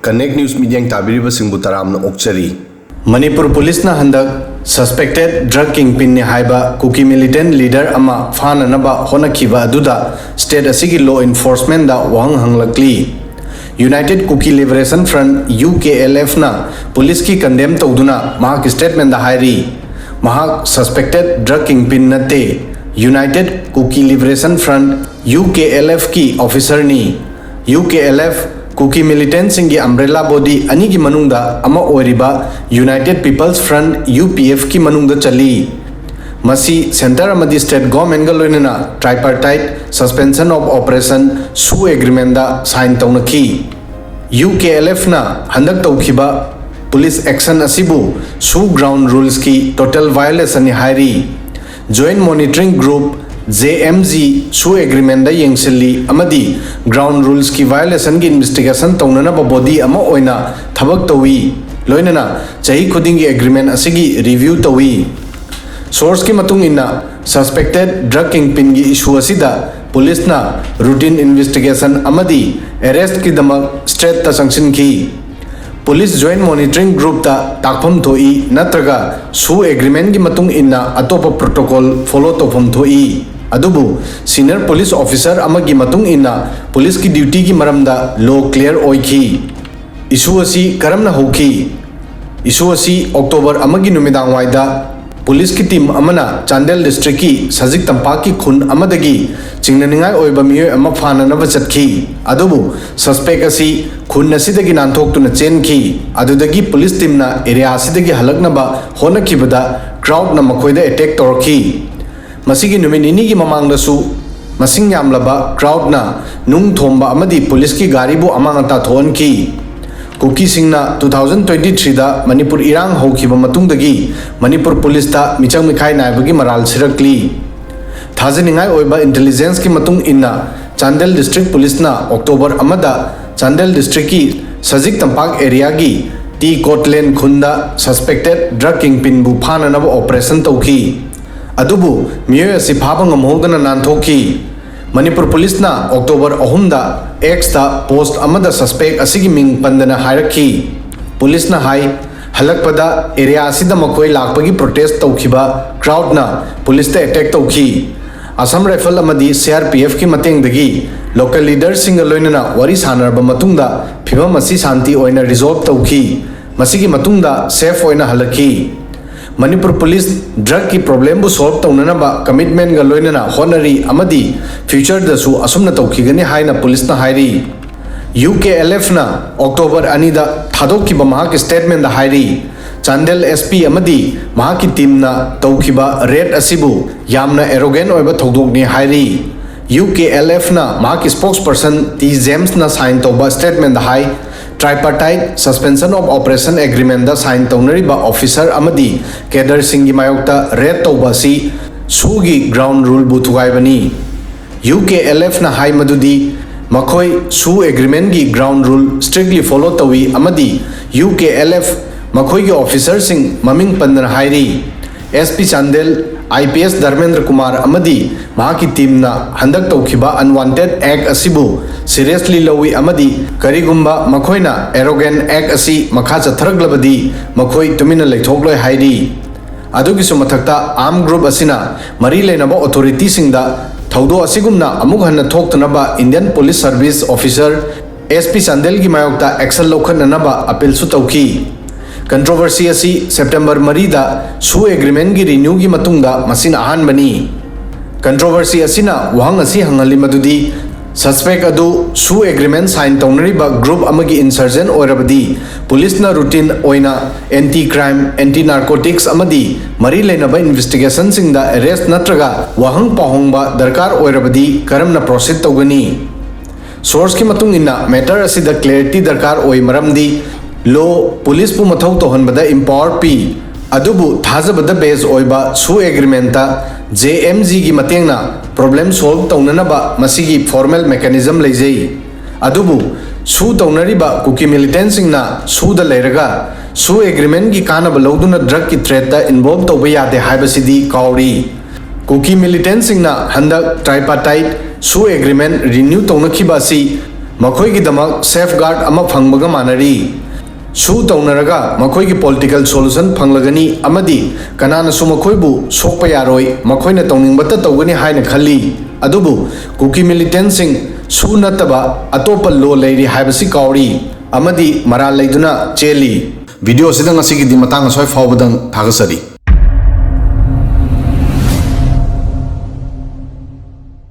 Connect News Media Tabiriba Singbu Taramna Okchari. Manipur Police na handak suspected drug kingpin ni haiba Kuki militant leader ama fana naba hona kiba aduda state asigi law enforcement da Wahang hanglakli. United Kuki Liberation Front UKLF na police ki condemn tawduna mahak statement da hairi. Mahak suspected drug kingpin na te United Kuki Liberation Front UKLF ki officer ni. UKLF Kuki militant singi umbrella body ani ki manungda ama oiriba United People's Front UPF ki manungda chali. Masi center amadi state government ga loinana tripartite suspension of operation SoO agreement da sign taunaki. UKLF na handak tawkiba police action asibu SoO ground rules ki total violation ni hairi. Joint monitoring group JMG SoO agreement da yengsilli amadi ground rules ki violation ki investigation taunana ba body ama oina thabak tawi loinana chahi khudingi agreement asigi review tawi. Source ki matung inna suspected drug kingpin gi issue asida police na routine investigation amadi arrest ki damak straight ta sanction ki. Police joint monitoring group ta takpham thoi natraga SoO agreement gi matung inna atopa protocol follow tofam thoi. Adubu senior police officer amagi matung inna police ki duty ki maramda law clear oiki. Issue asi karamna hoki. Issue asi October amagi numidang waida police ki team amana Chandel district ki Sajik Tampak ki khun amadagi chingnaningai oiba miyoy ama phananaba chatki. Adubu suspect asi khun asidagi nanthokuna chenki. Adudagi police team na area asidagi halaknaba honakibada crowd na makoida attack torki. Masigi numinini ki mamang dasu masing yamlaba crowd na nung thomba amadi police ki gari bu amang ata thon ki. Kuki singna 2023 da Manipur irang hokiba matungdagi Manipur police ta michang mikhai naibagi maral sirakli. Thajaningai oiba intelligence ki matung inna Chandel district police na October amada Chandel district ki Sajik Tampak area gi T Kotlen khunda suspected drug kingpin bu phananaba operation tawki. Adubu miyoy asi phaba ngamhodana nanthoki. Manipur police na October 3 da X ta post amada suspect asigi ming pandana hairaki. Police na hai halakpada area asida makoi lakpagi protest tawkiba crowd na police ta attack tawki. Assam Rifle amadi CRPF ki matengdagi local leaders singa loinana wari sanarba matungda phibam asi shanti oina resolve tawki. Masigi matungda safe oina halaki. Manipur police drug ki problem bu solve taunana ba commitment ga loinana honari amadi future da su asumna tawkigani haina police na hairi. UKLF na October anida thadok ki ba mahak statement da hairi. Chandel SP amadi mahaki team na tawkiba red asibu yamna arrogant oiba thodok ni hairi. UKLF na mahaki spokesperson T James na sign tawba statement da hai. Tripartite suspension of operation agreement da sign taunari ba officer amadi cadre singi mayokta red tawba si SoO gi ground rule bu thugai bani. UKLF na hai madudi makhoi SoO agreement gi ground rule strictly follow tawi amadi UKLF makhoi gi officer sing maming pandana hairi. SP Chandel IPS Dharmendra Kumar amadi mahaki team na handak tawkiba unwanted act asibu seriously lawi amadi karigumba makhoina arrogant act asi makha chatharaglabadi makhoi tumina leithokloi hairi. Adugi sumathakta armed group asina mari lenaba authority singda thaudo asigumna amuk hanna thoktanaba Indian Police Service officer SP Chandel gi mayokta action lokhananaba appeal su tawki. Controversy asi September 3 da SoO agreement gi renew gi matungda masina ahan bani. Controversy asina Wahang asi hangali madudi suspect adu SoO agreement sign taunari ba group amagi insurgent oirabadi police na routine oina anti crime anti narcotics amadi mari lenaba investigation singda arrest natraga Wahang pahongba darkar oirabadi karamna proceed tawgani. Source ki matung inna matter asida clarity darkar oi maramdi law police pu mathau tohanbada empower pi. Adubu thajabada base oiba SoO agreement ta JMG gi matengna problem solve taunanaba masigi formal mechanism leijei. Adubu SoO taunariba Kuki militant singna SoO da leiraga SoO agreement gi kanaba loduna drug ki threat da involve tawba yade haibasidi kauri. Kuki militant singna handak tripartite SoO agreement renew taunakhiba si ꯃꯈꯣꯏꯒꯤꯗꯃꯛ ꯁꯦꯐꯒꯥꯔꯗ ꯑꯃ ꯐꯪꯕꯒ ꯃꯥꯟꯅꯔꯤ ꯁꯨ ꯇꯧꯅꯔꯒ ꯃꯈꯣꯏꯒꯤ political solution ꯐꯪꯂꯒꯅꯤ ꯑꯃꯗꯤ ꯀꯅꯥꯅꯁꯨ ꯃꯈꯣꯏꯕꯨ ꯁꯣꯛꯄ ꯌꯥꯔꯣꯏ ꯃꯈꯣꯏꯅ ꯇꯧꯅꯤꯡꯕꯇ ꯇꯧꯒꯅꯤ ꯍꯥꯏꯅ ꯈꯜꯂꯤ ꯑꯗꯨꯕꯨ ꯀꯨꯀꯤ ꯃꯤꯂꯤꯇꯦꯟꯠꯁꯤꯡ ꯁꯨ ꯅꯠꯇꯕ ꯑꯇꯣꯞꯄ ꯂꯣ ꯂꯩꯔꯤ ꯍꯥꯏꯕꯁꯤ ꯀꯥꯎꯔꯤ ꯑꯃꯗꯤ ꯃꯔꯥꯜ ꯂꯩꯗꯨꯅ ꯆꯦꯜꯂꯤ ꯚꯤꯗꯤꯑꯣ ꯑꯁꯤꯗ ꯉꯁꯤꯒꯤꯗꯤ ꯃꯇꯥꯡ ꯑꯁ꯭ꯋꯥꯏ ꯐꯥꯎꯕꯗꯪ ꯊꯥꯒꯠꯆꯔꯤ